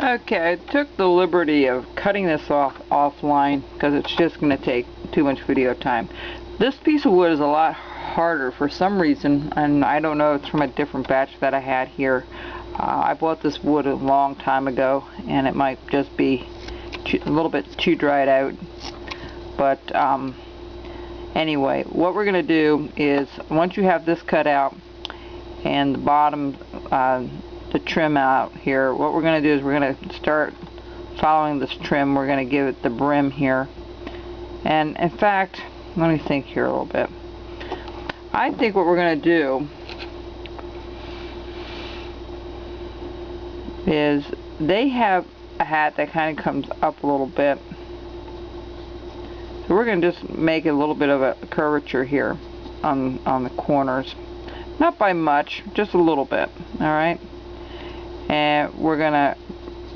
Okay, I took the liberty of cutting this off offline because it's just going to take too much video time. This piece of wood is a lot harder for some reason, and I don't know, it's from a different batch that I had here. I bought this wood a long time ago, and it might just be a little bit too dried out. But anyway, what we're going to do is, once you have this cut out and the bottom, the trim out here, what we're going to do is we're going to start following this trim. We're going to give it the brim here. And in fact, let me think here a little bit. I think what we're going to do is, they have a hat that kind of comes up a little bit. So we're going to just make a little bit of a curvature here on the corners. Not by much, just a little bit. Alright? And we're going to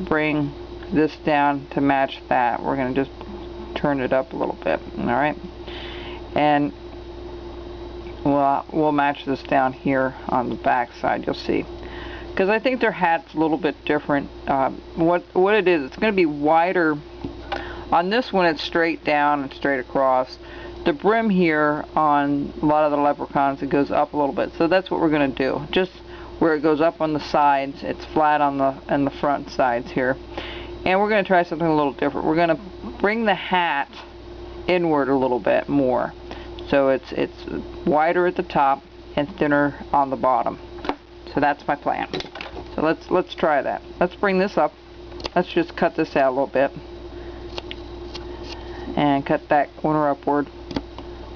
bring this down to match that. We're going to just turn it up a little bit. Alright? And we'll match this down here on the back side, you'll see. Because I think their hat's a little bit different. What it is, it's going to be wider. On this one it's straight down and straight across. The brim here on a lot of the Leprechauns, it goes up a little bit. So that's what we're going to do. Just where it goes up on the sides, it's flat on the front sides here. And we're going to try something a little different. We're going to bring the hat inward a little bit more. So it's wider at the top and thinner on the bottom. So that's my plan. So let's try that. Let's bring this up. Let's just cut this out a little bit and cut that corner upward.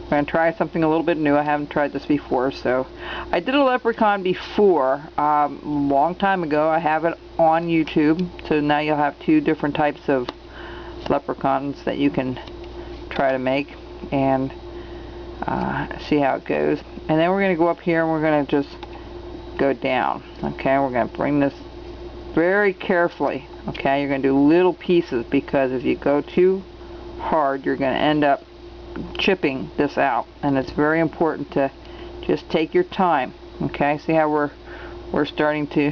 We're going to try something a little bit new. I haven't tried this before. So I did a Leprechaun before, a long time ago. I have it on YouTube. So now you'll have two different types of Leprechauns that you can try to make and see how it goes. And then we're going to go up here and we're going to just go down. Okay, we're going to bring this very carefully. Okay, you're going to do little pieces, because if you go too hard, you're going to end up chipping this out, and it's very important to just take your time. Okay, see how we're starting to,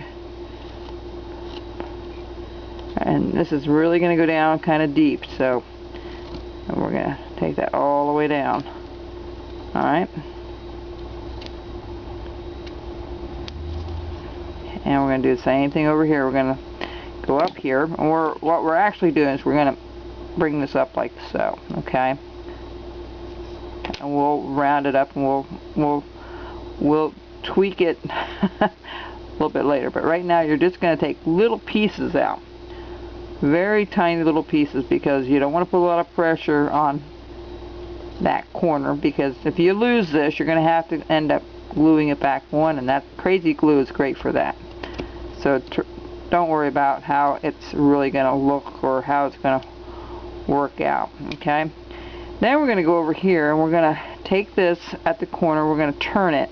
and this is really going to go down kind of deep, so we're going to take that all the way down. Alright, and we're going to do the same thing over here. We're going to go up here, and what we're actually doing is we're going to bring this up like so. Okay, and we'll round it up, and we'll tweak it a little bit later. But right now, you're just going to take little pieces out, very tiny little pieces, because you don't want to put a lot of pressure on that corner, because if you lose this, you're going to have to end up gluing it back on, and that crazy glue is great for that. So don't worry about how it's really going to look or how it's going to work out. Okay, then we're going to go over here and we're going to take this at the corner, we're going to turn it.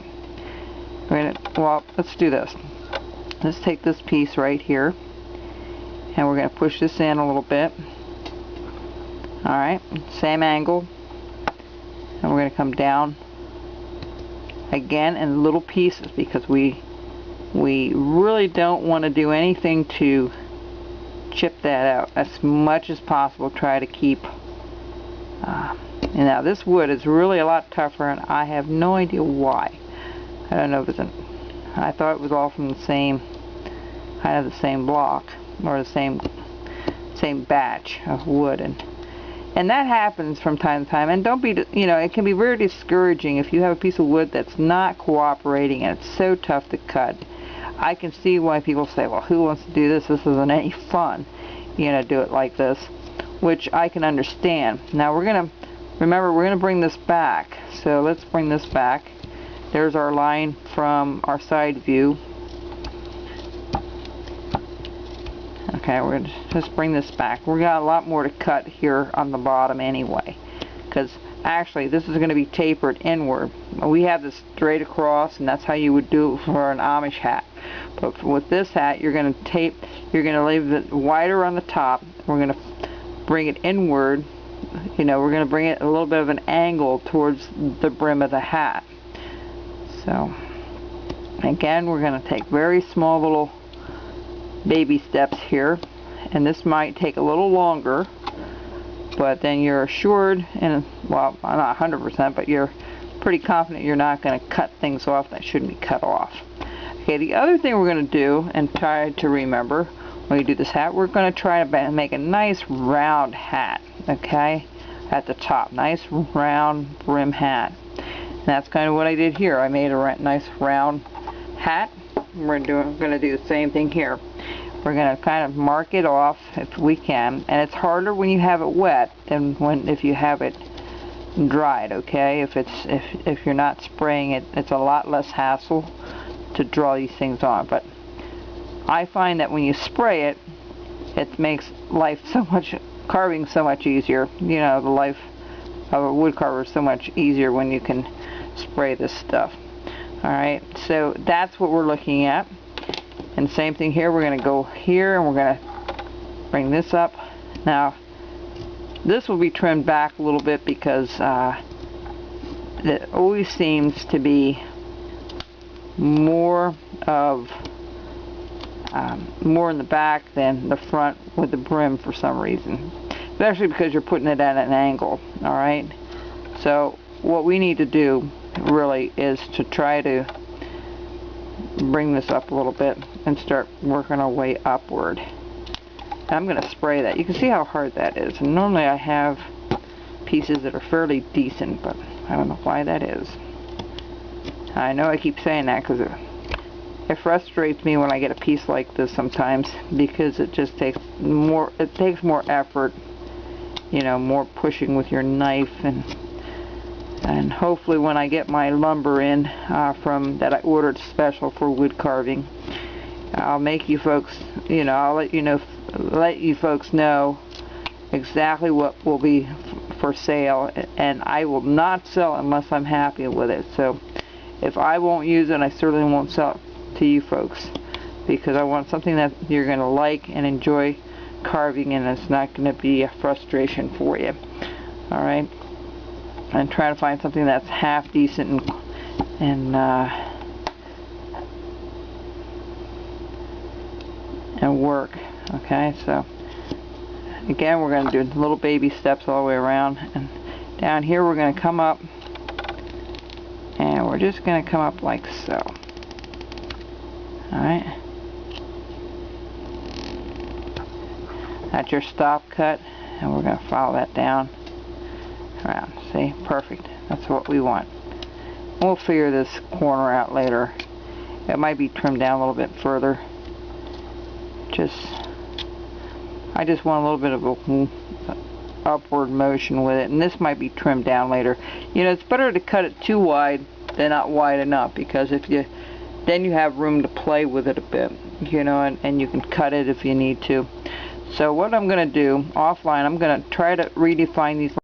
Well, let's do this. Let's take this piece right here and we're going to push this in a little bit. Alright, same angle, and we're going to come down again in little pieces, because we really don't want to do anything to chip that out. As much as possible, try to keep and now this wood is really a lot tougher, and I have no idea why. I don't know if it's I thought it was all from the same kind of the same block, or the same batch of wood, and that happens from time to time. And don't be, it can be very discouraging if you have a piece of wood that's not cooperating and it's so tough to cut. I can see why people say, well, who wants to do this? This isn't any fun, do it like this, which I can understand. Now we're going to, remember, we're going to bring this back. So let's bring this back. There's our line from our side view. Okay, we're going to just bring this back. We got a lot more to cut here on the bottom anyway, because actually this is going to be tapered inward. We have this straight across, and that's how you would do it for an Amish hat. But with this hat, you're going to leave it wider on the top. We're going to bring it inward. We're going to bring it a little bit of an angle towards the brim of the hat. So again, we're going to take very small little baby steps here, and this might take a little longer, but then you're assured, and well, not 100%, but you're pretty confident you're not going to cut things off that shouldn't be cut off. Okay, the other thing we're going to do, and try to remember when you do this hat, we're going to try to make a nice round hat, okay, at the top. Nice round brim hat. And that's kind of what I did here. I made a nice round hat. We're going to do the same thing here. We're going to kind of mark it off if we can, and it's harder when you have it wet than if you have it dried, okay? If you're not spraying it, it's a lot less hassle to draw these things on. But I find that when you spray it, it makes carving so much easier. You know, the life of a wood carver is so much easier when you can spray this stuff. Alright, so that's what we're looking at. And same thing here, we're going to go here and we're going to bring this up. Now, this will be trimmed back a little bit because it always seems to be more in the back than the front with the brim for some reason. Especially because you're putting it at an angle, alright? So, what we need to do really is to try to bring this up a little bit and start working our way upward. And I'm going to spray that. You can see how hard that is. And normally I have pieces that are fairly decent, but I don't know why that is. I know I keep saying that because it frustrates me when I get a piece like this sometimes, because it just takes more effort, you know, more pushing with your knife, and hopefully when I get my lumber in that I ordered special for wood carving, I'll make you folks, you know, I'll let you folks know exactly what will be for sale, and I will not sell unless I'm happy with it. So if I won't use it, I certainly won't sell it to you folks, because I want something that you're going to like and enjoy carving, and it's not going to be a frustration for you. Alright, and try to find something that's half decent and work. Okay, so again, we're going to do little baby steps all the way around, and down here we're going to come up, and we're just going to come up like so. Alright, that's your stop cut, and we're going to follow that down around. See, perfect. That's what we want. We'll figure this corner out later. It might be trimmed down a little bit further. I just want a little bit of a upward motion with it, and this might be trimmed down later. You know, it's better to cut it too wide than not wide enough, because then you have room to play with it a bit, you know, and you can cut it if you need to. So what I'm going to do offline, I'm going to try to redefine these